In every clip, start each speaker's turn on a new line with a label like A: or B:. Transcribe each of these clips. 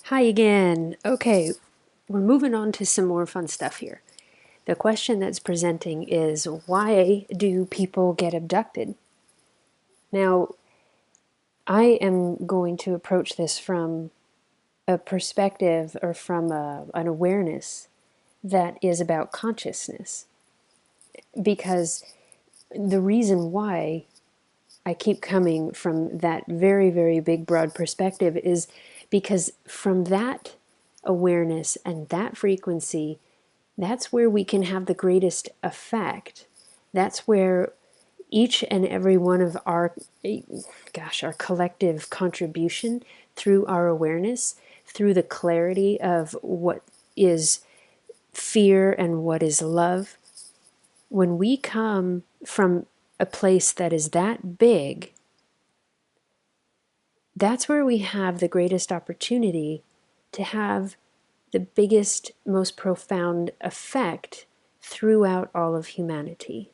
A: Hi again. Okay, we're moving on to some more fun stuff here. The question that's presenting is, why do people get abducted? Now, I am going to approach this from a perspective or from an awareness that is about consciousness. Because the reason why I keep coming from that very, very big, broad perspective is because from that awareness and that frequency, that's where we can have the greatest effect. That's where each and every one of our collective contribution through our awareness, through the clarity of what is fear and what is love, when we come from a place that is that big, that's where we have the greatest opportunity to have the biggest, most profound effect throughout all of humanity.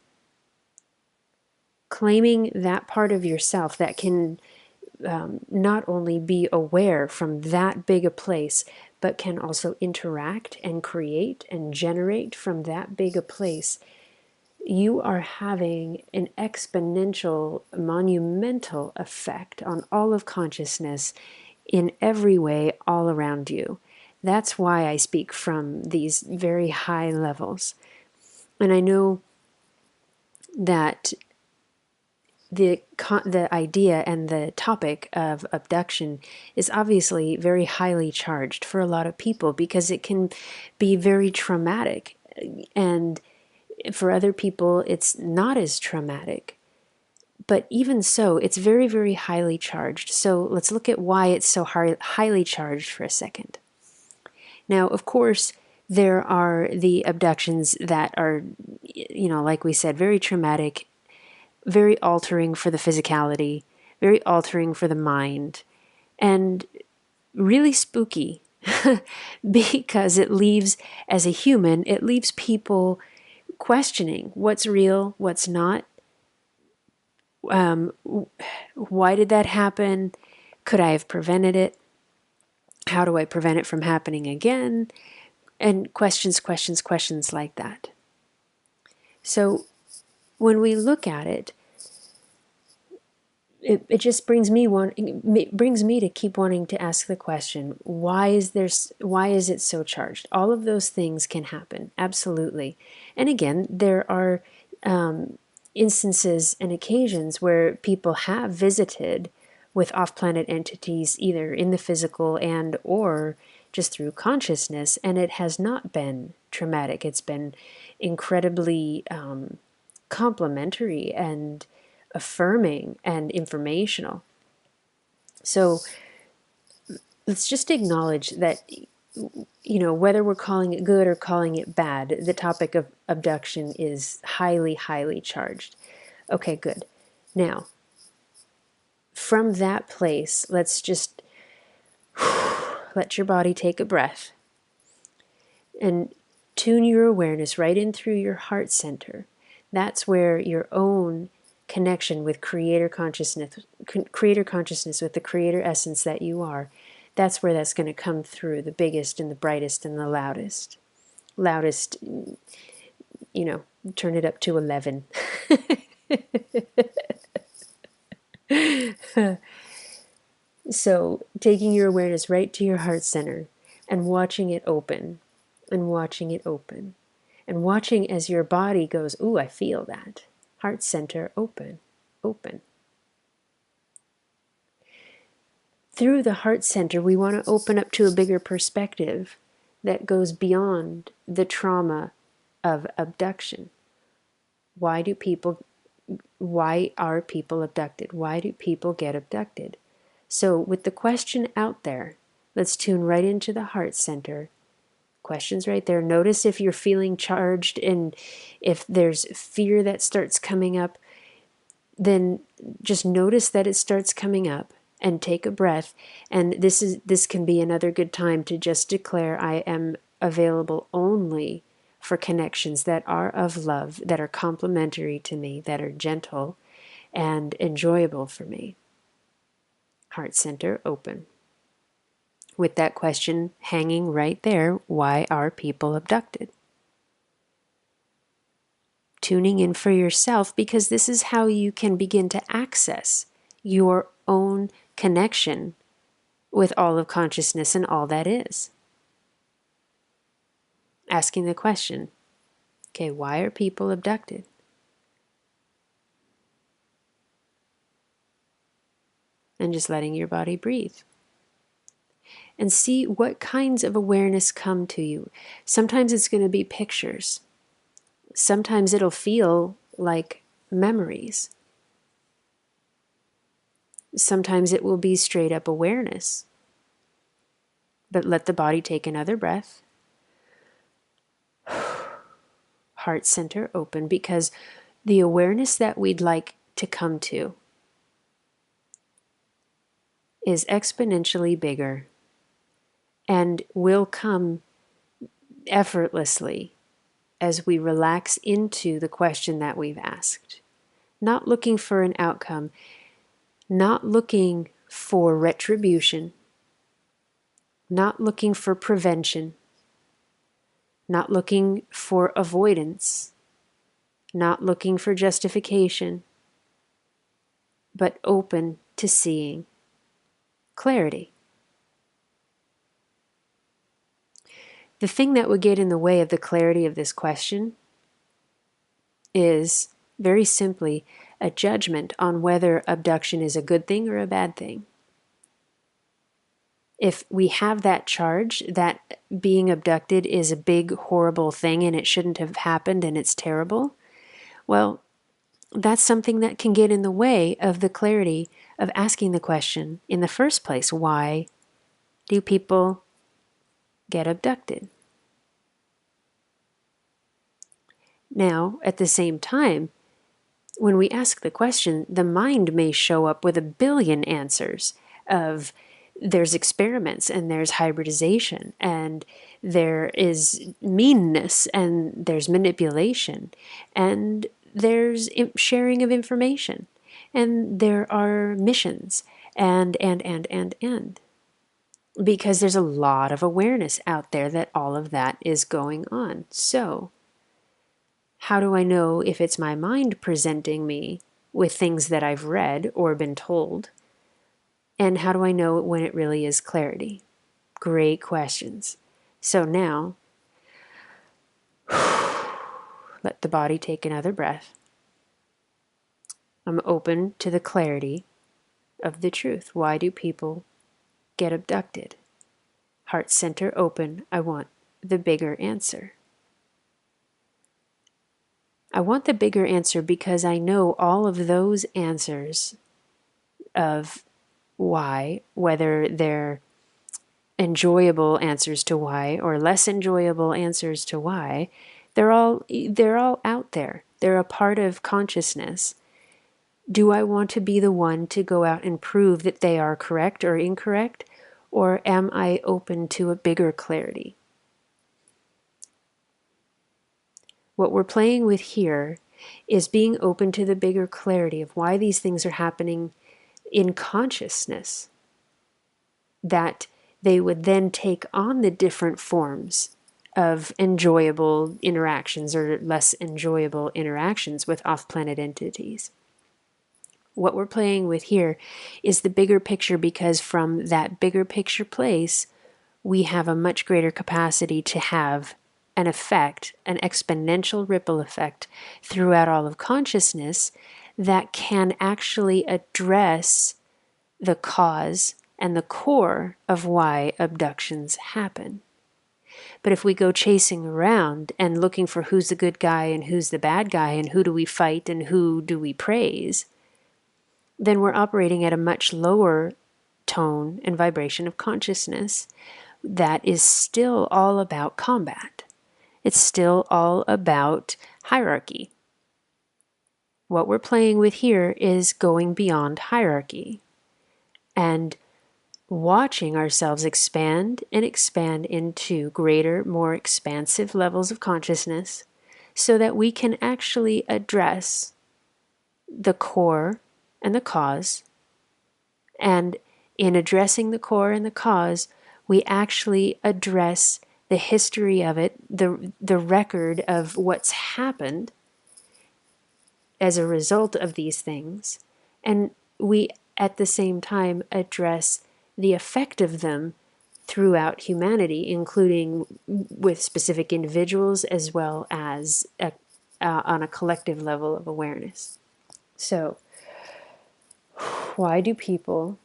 A: Claiming that part of yourself that can not only be aware from that big a place, but can also interact and create and generate from that big a place, you are having an exponential, monumental effect on all of consciousness in every way all around you. That's why I speak from these very high levels. And I know that the idea and the topic of abduction is obviously very highly charged for a lot of people because it can be very traumatic, and for other people it's not as traumatic, but even so it's very, very highly charged. So let's look at why it's so highly charged for a second. Now, of course, there are the abductions that are, like we said, very traumatic, very altering for the physicality, very altering for the mind, and really spooky because it leaves, as a human, it leaves people questioning what's real, what's not. Why did that happen? Could I have prevented it? How do I prevent it from happening again? And questions like that. So when we look at it, it just brings me to keep wanting to ask the question, why is it so charged? All of those things can happen, absolutely. And again, there are instances and occasions where people have visited with off-planet entities, either in the physical and or just through consciousness, and it has not been traumatic. It's been incredibly complementary and affirming and informational. So let's just acknowledge that, whether we're calling it good or calling it bad, the topic of abduction is highly, highly charged. Okay, good. Now, from that place, let's just let your body take a breath and tune your awareness right in through your heart center. That's where your own connection with creator consciousness with the creator essence that you are, that's where that's going to come through the biggest and the brightest and the loudest. Turn it up to 11. So taking your awareness right to your heart center and watching it open and watching it open and watching as your body goes, ooh, I feel that. Heart center open, open. Through the heart center, we want to open up to a bigger perspective that goes beyond the trauma of abduction. Why are people abducted? Why do people get abducted? So with the question out there, let's tune right into the heart center. Questions right there. Notice if you're feeling charged, and if there's fear that starts coming up, then just notice that it starts coming up and take a breath. And this can be another good time to just declare, I am available only for connections that are of love, that are complementary to me, that are gentle and enjoyable for me. Heart center open. with that question hanging right there, why are people abducted? Tuning in for yourself, because this is how you can begin to access your own connection with all of consciousness and all that is. Asking the question, okay, why are people abducted? And just letting your body breathe. And see what kinds of awareness come to you. Sometimes it's going to be pictures. Sometimes it'll feel like memories. Sometimes it will be straight up awareness. But let the body take another breath. Heart center open, because the awareness that we'd like to come to is exponentially bigger and will come effortlessly as we relax into the question that we've asked. Not looking for an outcome, not looking for retribution, not looking for prevention, not looking for avoidance, not looking for justification, but open to seeing clarity. The thing that would get in the way of the clarity of this question is, very simply, a judgment on whether abduction is a good thing or a bad thing. If we have that charge that being abducted is a big, horrible thing and it shouldn't have happened and it's terrible, well, that's something that can get in the way of the clarity of asking the question in the first place. Why do people get abducted? Now, at the same time, when we ask the question, the mind may show up with a billion answers of there's experiments and there's hybridization and there is meanness and there's manipulation and there's sharing of information and there are missions and. Because there's a lot of awareness out there that all of that is going on. So, how do I know if it's my mind presenting me with things that I've read or been told? And how do I know when it really is clarity? Great questions. So now, let the body take another breath. I'm open to the clarity of the truth. Why do people get abducted? Heart center open. I want the bigger answer. I want the bigger answer because I know all of those answers of why, whether they're enjoyable answers to why or less enjoyable answers to why, they're all out there. They're a part of consciousness. Do I want to be the one to go out and prove that they are correct or incorrect, or am I open to a bigger clarity? What we're playing with here is being open to the bigger clarity of why these things are happening in consciousness, that they would then take on the different forms of enjoyable interactions or less enjoyable interactions with off-planet entities. What we're playing with here is the bigger picture, because from that bigger picture place, we have a much greater capacity to have an effect, an exponential ripple effect throughout all of consciousness that can actually address the cause and the core of why abductions happen. But if we go chasing around and looking for who's the good guy and who's the bad guy and who do we fight and who do we praise, then we're operating at a much lower tone and vibration of consciousness that is still all about combat. It's still all about hierarchy. What we're playing with here is going beyond hierarchy and watching ourselves expand and expand into greater, more expansive levels of consciousness so that we can actually address the core and the cause. And in addressing the core and the cause, We actually address the history of it, the record of what's happened as a result of these things, and we at the same time address the effect of them throughout humanity, including with specific individuals as well as on a collective level of awareness. So, why do people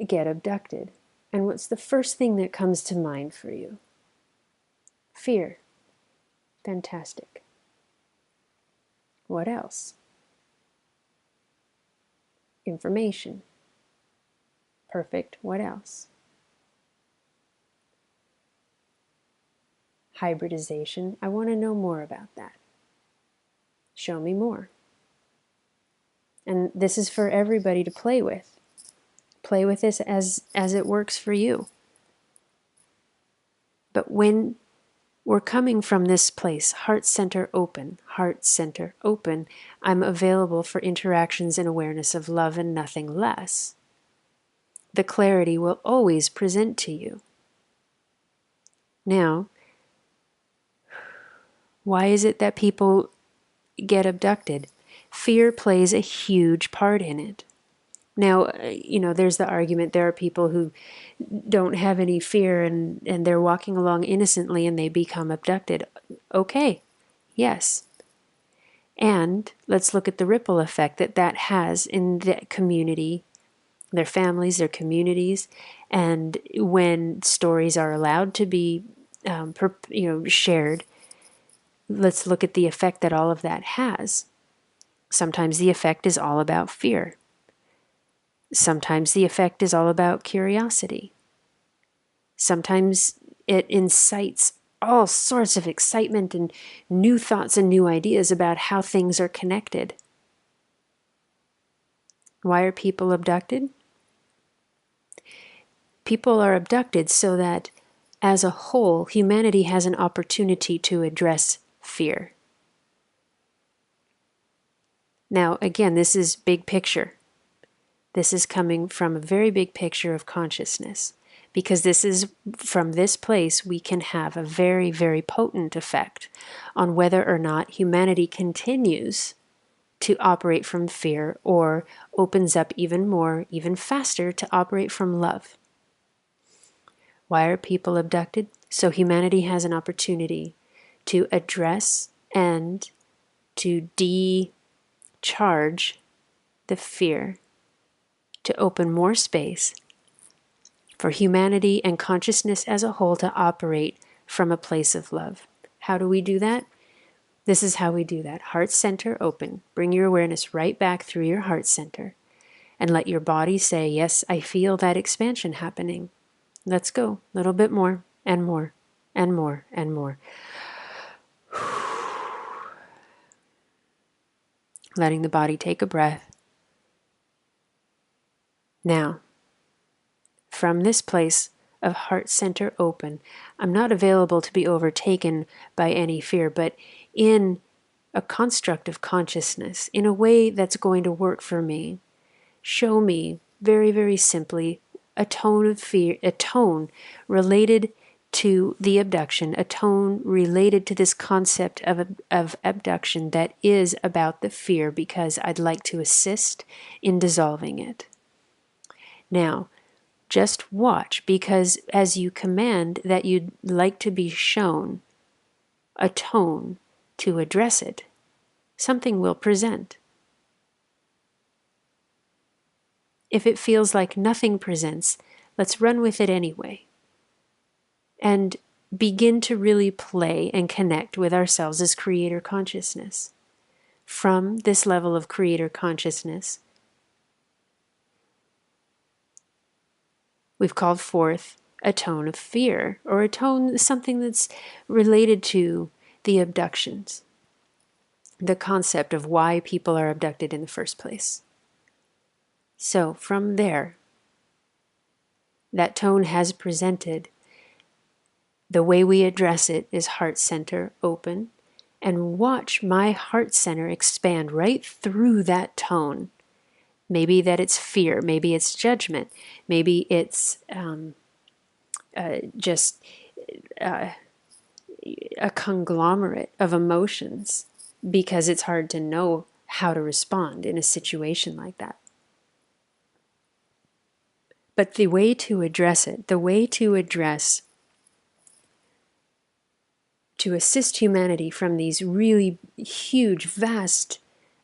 A: get abducted? And what's the first thing that comes to mind for you? Fear. Fantastic. What else? Information. Perfect. What else? Hybridization. I want to know more about that. Show me more. And this is for everybody to play with. Play with this as it works for you. But when we're coming from this place, heart center open, I'm available for interactions and awareness of love and nothing less. The clarity will always present to you. Now, why is it that people get abducted? Fear plays a huge part in it. Now, there's the argument there are people who don't have any fear and they're walking along innocently and they become abducted. Okay, yes. And let's look at the ripple effect that has in the community, their families, their communities, and when stories are allowed to be shared, let's look at the effect that all of that has. Sometimes the effect is all about fear. Sometimes the effect is all about curiosity. Sometimes it incites all sorts of excitement and new thoughts and new ideas about how things are connected. Why are people abducted? People are abducted so that, as a whole, humanity has an opportunity to address fear. Now, again, this is big picture. This is coming from a very big picture of consciousness, because this is from this place we can have a very, very potent effect on whether or not humanity continues to operate from fear or opens up even more, even faster to operate from love. Why are people abducted? So humanity has an opportunity to address and to decharge the fear, to open more space for humanity and consciousness as a whole to operate from a place of love. How do we do that? This is how we do that. Heart center open. Bring your awareness right back through your heart center and let your body say, yes, I feel that expansion happening. Let's go. A little bit more and more and more and more. Letting the body take a breath. Now, from this place of heart center open, I'm not available to be overtaken by any fear, but in a construct of consciousness, in a way that's going to work for me, show me very, very simply a tone of fear, a tone related to the abduction, a tone related to this concept of abduction that is about the fear, because I'd like to assist in dissolving it. Now, just watch, because as you command that you'd like to be shown a tone to address it, something will present. If it feels like nothing presents, let's run with it anyway. And begin to really play and connect with ourselves as creator consciousness. From this level of creator consciousness, we've called forth a tone of fear, or a tone, something that's related to the abductions, the concept of why people are abducted in the first place. So from there, that tone has presented. The way we address it is heart center open, and watch my heart center expand right through that tone. Maybe that it's fear, maybe it's judgment, maybe it's just a conglomerate of emotions because it's hard to know how to respond in a situation like that. But the way to address it, the way to assist humanity from these really huge, vast,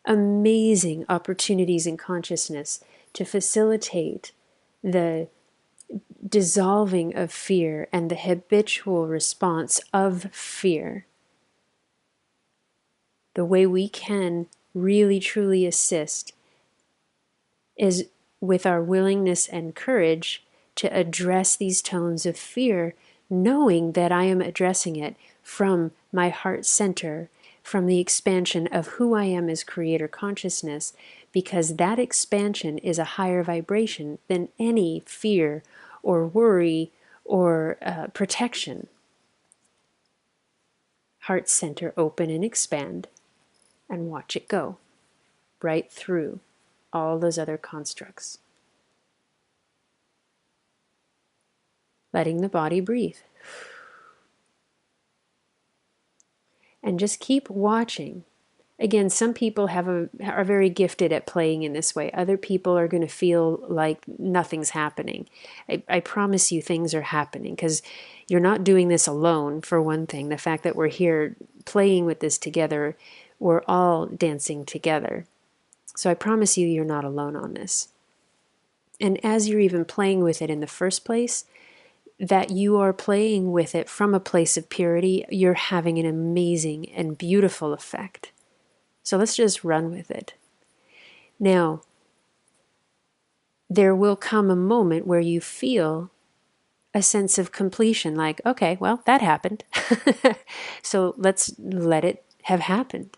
A: amazing opportunities in consciousness to facilitate the dissolving of fear and the habitual response of fear, the way we can really truly assist is with our willingness and courage to address these tones of fear, knowing that I am addressing it from my heart center, from the expansion of who I am as creator consciousness, because that expansion is a higher vibration than any fear or worry or protection. Heart center, open and expand, and watch it go right through all those other constructs. Letting the body breathe. And just keep watching. Again, some people are very gifted at playing in this way. Other people are going to feel like nothing's happening. I promise you things are happening because you're not doing this alone, for one thing. The fact that we're here playing with this together, we're all dancing together. So I promise you, you're not alone on this. And as you're even playing with it in the first place, that you are playing with it from a place of purity, you're having an amazing and beautiful effect. So let's just run with it. Now, there will come a moment where you feel a sense of completion, like, okay, well, that happened. So let's let it have happened.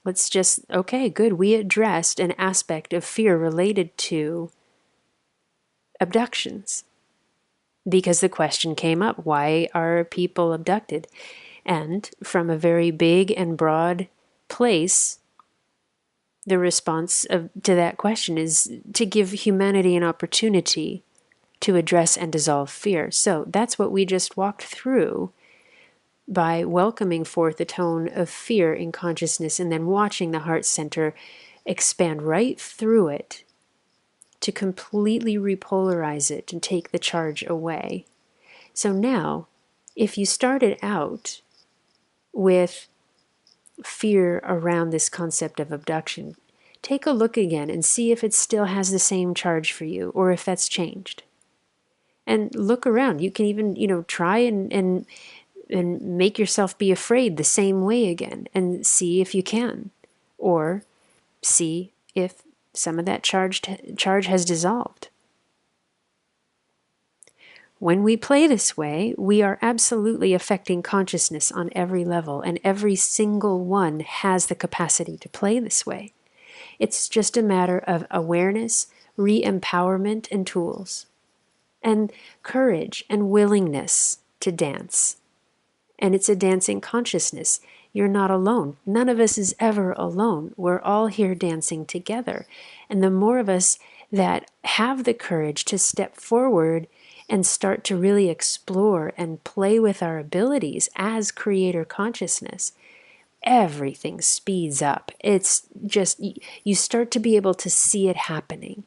A: Let's just, okay, good. We addressed an aspect of fear related to abductions. Because the question came up, why are people abducted? And from a very big and broad place, the response to that question is to give humanity an opportunity to address and dissolve fear. So that's what we just walked through by welcoming forth the tone of fear in consciousness and then watching the heart center expand right through it to completely repolarize it and take the charge away. So now, if you started out with fear around this concept of abduction, take a look again and see if it still has the same charge for you or if that's changed. And look around. You can even, try and make yourself be afraid the same way again and see if you can. Or see if some of that charge has dissolved. When we play this way, we are absolutely affecting consciousness on every level, and every single one has the capacity to play this way. It's just a matter of awareness, re-empowerment, and tools, and courage and willingness to dance. And it's a dancing consciousness. You're not alone. None of us is ever alone. We're all here dancing together. And the more of us that have the courage to step forward and start to really explore and play with our abilities as creator consciousness, everything speeds up. It's just, you start to be able to see it happening.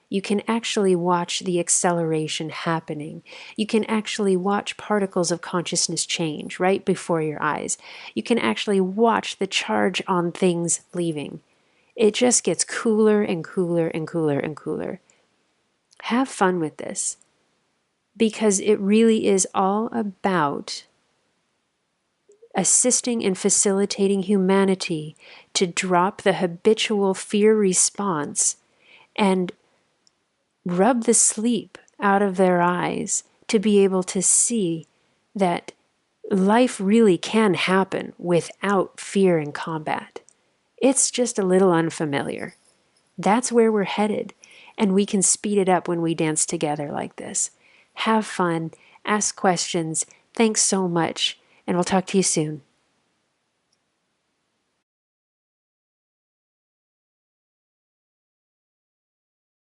A: You can actually watch the acceleration happening. You can actually watch particles of consciousness change right before your eyes. You can actually watch the charge on things leaving. It just gets cooler and cooler and cooler and cooler. Have fun with this, because it really is all about assisting and facilitating humanity to drop the habitual fear response and rub the sleep out of their eyes to be able to see that life really can happen without fear and combat. It's just a little unfamiliar. That's where we're headed, and we can speed it up when we dance together like this. Have fun, ask questions. Thanks so much, and we'll talk to you soon.